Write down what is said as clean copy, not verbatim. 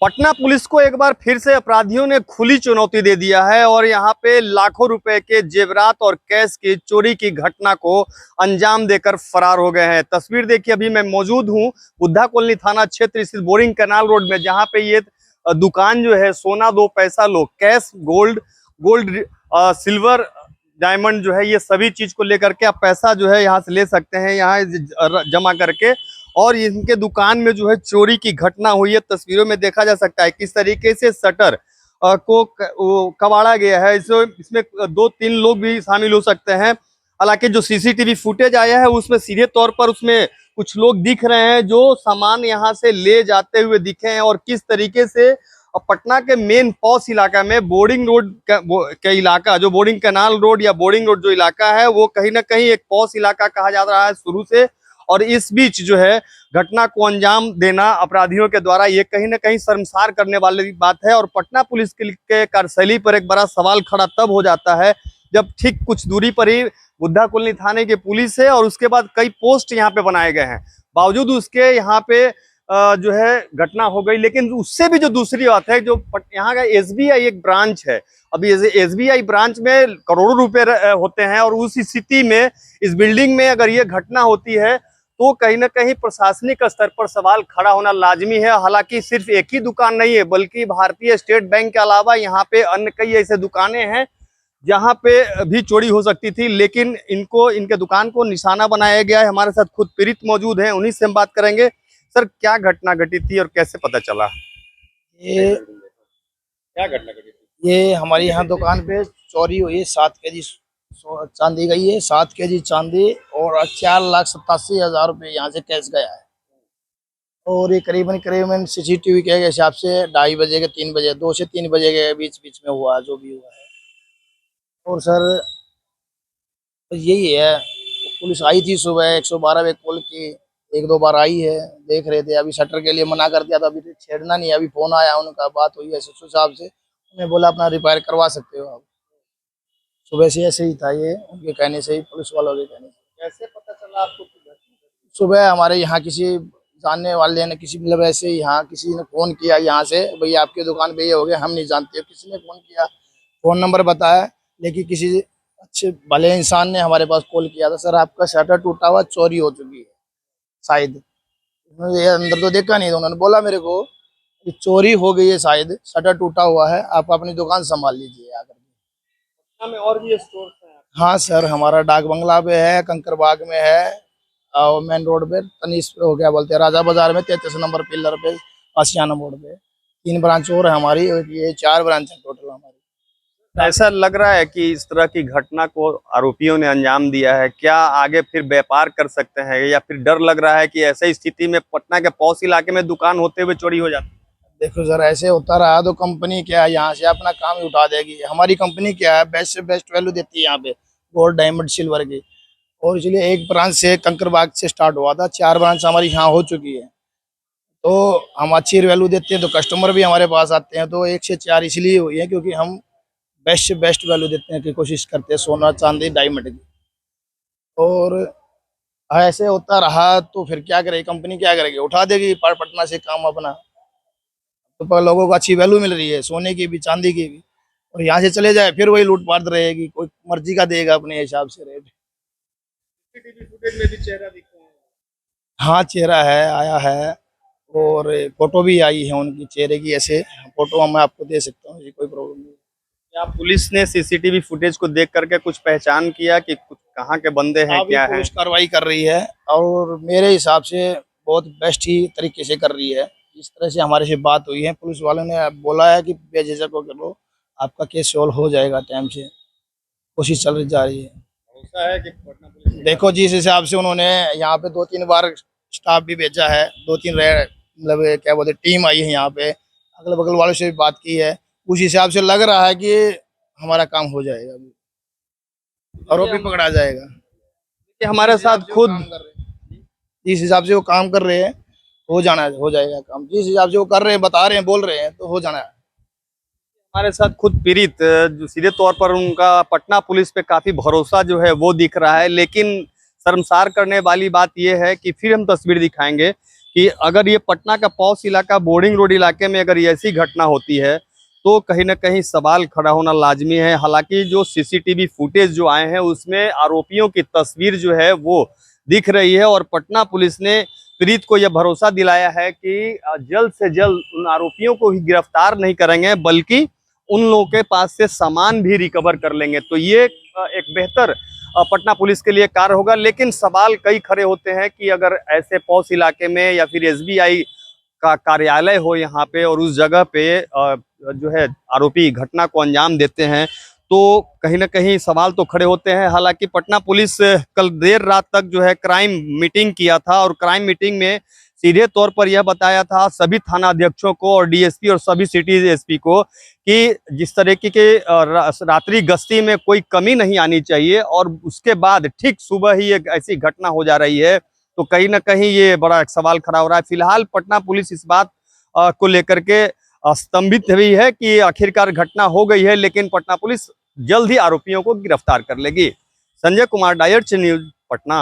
Patna police को एक बार फिर से अपराधियों ने खुली चुनौती दे दिया है और यहाँ पे लाखों रुपए के जेवरात और कैश की चोरी की घटना को अंजाम देकर फरार हो गए हैं। तस्वीर देखिए, अभी मैं मौजूद हूँ बुद्धा कॉलोनी थाना क्षेत्र स्थित बोरिंग कैनाल रोड में, जहाँ पे ये दुकान जो है सोना दो पैसा लो, कैश गोल्ड सिल्वर डायमंड जो है, ये सभी चीज को लेकर के आप पैसा जो है यहाँ से ले सकते हैं, यहाँ जमा करके। और इनके दुकान में जो है चोरी की घटना हुई है। तस्वीरों में देखा जा सकता है किस तरीके से शटर को कबाड़ा गया है। इसमें 2-3 लोग भी शामिल हो सकते हैं। हालांकि जो सीसीटीवी फुटेज आया है उसमें सीधे तौर पर उसमें कुछ लोग दिख रहे हैं जो सामान यहाँ से ले जाते हुए दिखे हैं। और किस तरीके से पटना के मेन पॉश इलाका में बोर्डिंग रोड का इलाका, जो बोर्डिंग कैनाल रोड या बोर्डिंग रोड जो इलाका है, वो कहीं ना कहीं एक पॉश इलाका कहा जा रहा है शुरू से। और इस बीच जो है घटना को अंजाम देना अपराधियों के द्वारा, ये कहीं ना कहीं शर्मसार करने वाली बात है। और पटना पुलिस के कार्यशैली पर एक बड़ा सवाल खड़ा तब हो जाता है जब ठीक कुछ दूरी पर ही बुद्धा कॉलोनी थाने की पुलिस है और उसके बाद कई पोस्ट यहाँ पे बनाए गए हैं। बावजूद उसके यहाँ पे जो है घटना हो गई। लेकिन उससे भी जो दूसरी बात है, जो यहाँ का एसबीआई एक ब्रांच है, अभी एसबीआई ब्रांच में करोड़ों रुपए होते हैं। और उस स्थिति में इस बिल्डिंग में अगर ये घटना होती है तो कहीं ना कहीं प्रशासनिक स्तर पर सवाल खड़ा होना लाजमी है। हालांकि सिर्फ एक ही दुकान नहीं है, बल्कि भारतीय स्टेट बैंक के अलावा यहाँ पे अन्य कई ऐसे दुकानें हैं जहाँ पे भी चोरी हो सकती थी, लेकिन इनके दुकान को निशाना बनाया गया है। हमारे साथ खुद पीड़ित मौजूद हैं, उन्हीं से हम बात करेंगे। सर, क्या घटना घटी थी और कैसे पता चला? ये क्या घटना घटी थी? ये हमारी यहाँ दुकान पे चोरी हुई है। 7 केजी चांदी गई है, 7 केजी चांदी और 4,87,000 रुपये यहाँ से कैश गया है। और ये करीबन सीसीटीवी के हिसाब से 2:30 बजे के 3 बजे 2 से 3 बजे के बीच बीच में हुआ जो भी हुआ है। और सर यही है, पुलिस आई थी सुबह 112 पे कॉल की, 1-2 बार आई है, देख रहे थे। अभी शटर के लिए मना कर दिया था, अभी तो छेड़ना नहीं। अभी फोन आया, उनका बात हुई है एसएसओ साहब से, उन्हें बोला अपना रिपेयर करवा सकते हो आप। सुबह से ऐसे ही था, ये उनके कहने से ही, पुलिस वालों के कहने से। कैसे पता चला आपको? सुबह हमारे यहाँ किसी जानने वाले ने, किसी मतलब ऐसे ही यहाँ किसी ने फ़ोन किया यहाँ से, भैया आपकी दुकान पे ये हो गया, हम नहीं जानते। किसी ने फ़ोन किया, फ़ोन नंबर बताया, लेकिन किसी अच्छे भले इंसान ने हमारे पास कॉल किया था, सर आपका शटर टूटा हुआ, चोरी हो चुकी है शायद। ये अंदर तो देखा नहीं था, उन्होंने बोला मेरे को कि चोरी हो गई है, शायद शटर टूटा हुआ है, आप अपनी दुकान संभाल लीजिए आकर के। में और भी स्टोर्स हैं? हाँ सर, हमारा डाक बंगला पे है, कंकरबाग में है, और मेन रोड पे तनीस पे हो गया बोलते हैं, राजा बाजार में 33 नंबर पिलर पे, आशियाना मोड़ पे 3 ब्रांच और है हमारी। ये 4 ब्रांच है टोटल हमारी। ऐसा लग रहा है कि इस तरह की घटना को आरोपियों ने अंजाम दिया है। क्या आगे फिर व्यापार कर सकते हैं, या फिर डर लग रहा है कि ऐसे स्थिति में पटना के पॉश इलाके में दुकान होते हुए चोरी हो जाती है? देखो सर, ऐसे होता रहा तो कंपनी क्या है, यहाँ से अपना काम ही उठा देगी। हमारी कंपनी क्या है, बेस्ट से बेस्ट वैल्यू देती है यहाँ पे, गोल्ड डायमंड सिल्वर की। और इसलिए एक ब्रांच से कंकरबाग से स्टार्ट हुआ था, 4 ब्रांच हमारी यहाँ हो चुकी है। तो हम अच्छी वैल्यू देते हैं तो कस्टमर भी हमारे पास आते हैं। तो 1 से 4 इसलिए हुई है क्योंकि हम बेस्ट से बेस्ट वैल्यू देते हैं, की कोशिश करते हैं, सोना चांदी डायमंड की। और ऐसे होता रहा तो फिर क्या करेगी कंपनी, क्या करेगी, उठा देगी पटना से काम अपना। तो पर लोगों को अच्छी वैल्यू मिल रही है सोने की भी चांदी की भी, और यहाँ से चले जाए फिर वही लूटपाट रहेगी, कोई मर्जी का देगा अपने हिसाब से रेट। सीसीटीवी फुटेज में भी चेहरा दिख रहा है। हाँ चेहरा है, आया है, और फोटो भी आई है उनकी चेहरे की। ऐसे फोटो मैं आपको दे सकता हूँ, कोई प्रॉब्लम नहीं। क्या पुलिस ने सीसीटीवी फुटेज को देख करके कुछ पहचान किया कि कुछ कहाँ के बंदे हैं, क्या है? पुलिस कार्रवाई कर रही है और मेरे हिसाब से बहुत बेस्ट ही तरीके से कर रही है। जिस तरह से हमारे से बात हुई है, पुलिस वालों ने बोला है कि बेझिझक होकर लो, आपका केस सॉल्व हो जाएगा टाइम से। कोशिश चल जा रही है। भरोसा है कि पटना पुलिस? देखो जिस हिसाब से उन्होंने यहाँ पे 2-3 बार स्टाफ भी भेजा है, 2-3 मतलब क्या बोलते टीम आई है यहाँ पे, अगल बगल वालों से भी बात की है, उस हिसाब से लग रहा है कि हमारा काम हो जाएगा अभी, आरोपी पकड़ा जाएगा। कि हमारे साथ खुद जिस हिसाब से वो काम कर रहे हैं हो जाएगा काम। जिस हिसाब से वो कर रहे हैं, बता रहे हैं, बोल रहे हैं, तो हो जाना है। हमारे साथ खुद पीड़ित, जो सीधे तौर पर उनका पटना पुलिस पे काफी भरोसा जो है वो दिख रहा है। लेकिन शर्मसार करने वाली बात यह है कि फिर हम तस्वीर दिखाएंगे कि अगर ये पटना का पॉश इलाका, बोर्डिंग रोड इलाके में अगर ये ऐसी घटना होती है तो कहीं ना कहीं सवाल खड़ा होना लाजमी है। हालांकि जो सीसीटीवी फुटेज जो आए हैं उसमें आरोपियों की तस्वीर जो है वो दिख रही है और पटना पुलिस ने पीड़ित को यह भरोसा दिलाया है कि जल्द से जल्द उन आरोपियों को ही गिरफ्तार नहीं करेंगे बल्कि उन लोगों के पास से सामान भी रिकवर कर लेंगे। तो ये एक बेहतर पटना पुलिस के लिए कार्य होगा। लेकिन सवाल कई खड़े होते हैं कि अगर ऐसे पॉश इलाके में या फिर एसबीआई का कार्यालय हो यहाँ पे और उस जगह पे जो है आरोपी घटना को अंजाम देते हैं तो कहीं ना कहीं सवाल तो खड़े होते हैं। हालांकि पटना पुलिस कल देर रात तक जो है क्राइम मीटिंग किया था और क्राइम मीटिंग में सीधे तौर पर यह बताया था सभी थाना अध्यक्षों को और डीएसपी और सभी सिटी एसपी को कि जिस तरीके के रात्रि गश्ती में कोई कमी नहीं आनी चाहिए और उसके बाद ठीक सुबह ही एक ऐसी घटना हो जा रही है तो कहीं ना कहीं ये बड़ा एक सवाल खड़ा हो रहा है। फिलहाल पटना पुलिस इस बात को लेकर के स्तंभित हुई है कि आखिरकार घटना हो गई है, लेकिन पटना पुलिस जल्द ही आरोपियों को गिरफ्तार कर लेगी। संजय कुमार, डायर्च न्यूज, पटना।